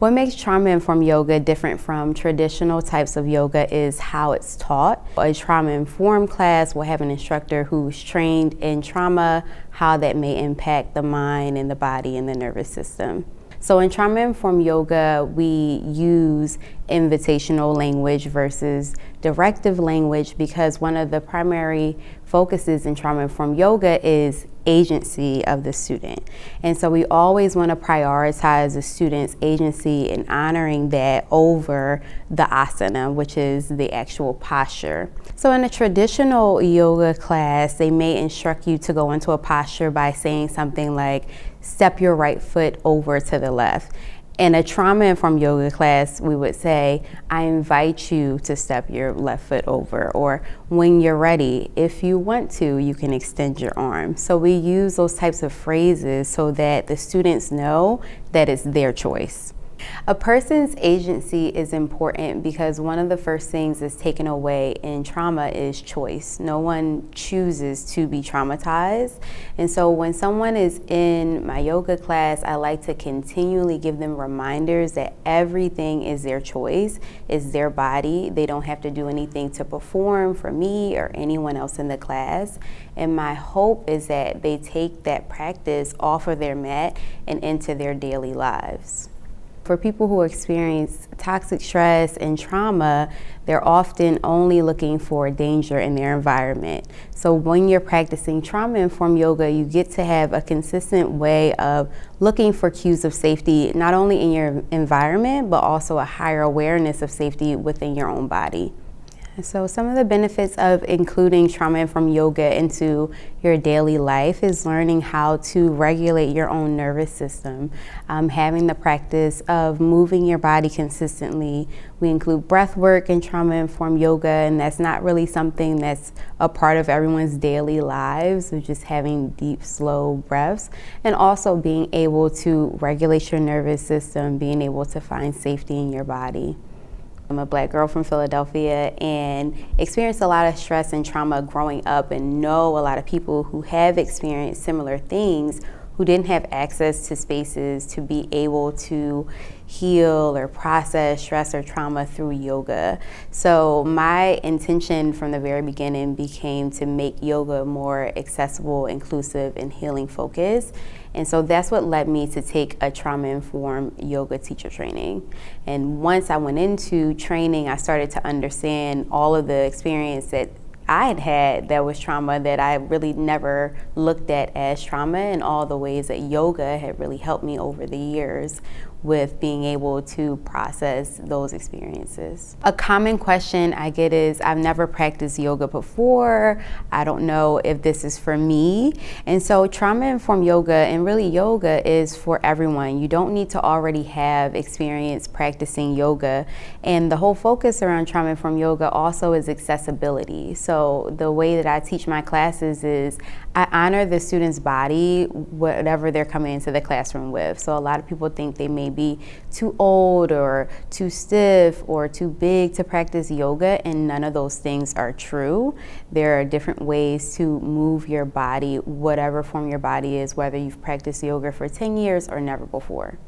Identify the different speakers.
Speaker 1: What makes trauma-informed yoga different from traditional types of yoga is how it's taught. A trauma-informed class will have an instructor who's trained in trauma, how that may impact the mind and the body and the nervous system. So in trauma-informed yoga, we use invitational language versus directive language because one of the primary focuses in trauma-informed yoga is agency of the student. And so we always want to prioritize the student's agency and honoring that over the asana, which is the actual posture. So in a traditional yoga class, they may instruct you to go into a posture by saying something like, step your right foot over to the left. In a trauma-informed yoga class, we would say, I invite you to step your left foot over, or when you're ready, if you want to, you can extend your arm. So we use those types of phrases so that the students know that it's their choice. A person's agency is important because one of the first things that's taken away in trauma is choice. No one chooses to be traumatized. And so when someone is in my yoga class, I like to continually give them reminders that everything is their choice, is their body. They don't have to do anything to perform for me or anyone else in the class. And my hope is that they take that practice off of their mat and into their daily lives. For people who experience toxic stress and trauma, they're often only looking for danger in their environment. So when you're practicing trauma-informed yoga, you get to have a consistent way of looking for cues of safety, not only in your environment, but also a higher awareness of safety within your own body. So some of the benefits of including trauma-informed yoga into your daily life is learning how to regulate your own nervous system, having the practice of moving your body consistently. We include breath work in trauma-informed yoga, and that's not really something that's a part of everyone's daily lives, so just having deep, slow breaths, and also being able to regulate your nervous system, being able to find safety in your body. I'm a Black girl from Philadelphia and experienced a lot of stress and trauma growing up, and know a lot of people who have experienced similar things who didn't have access to spaces to be able to heal or process stress or trauma through yoga. So my intention from the very beginning became to make yoga more accessible, inclusive, and healing focused. And so that's what led me to take a trauma-informed yoga teacher training. And once I went into training, I started to understand all of the experience that I had had that was trauma that I really never looked at as trauma, and all the ways that yoga had really helped me over the years with being able to process those experiences. A common question I get is, I've never practiced yoga before, I don't know if this is for me. And so trauma-informed yoga, and really yoga, is for everyone. You don't need to already have experience practicing yoga. And the whole focus around trauma-informed yoga also is accessibility. So the way that I teach my classes is I honor the student's body, whatever they're coming into the classroom with. So a lot of people think they may be too old or too stiff or too big to practice yoga, and none of those things are true. There are different ways to move your body, whatever form your body is, whether you've practiced yoga for 10 years or never before.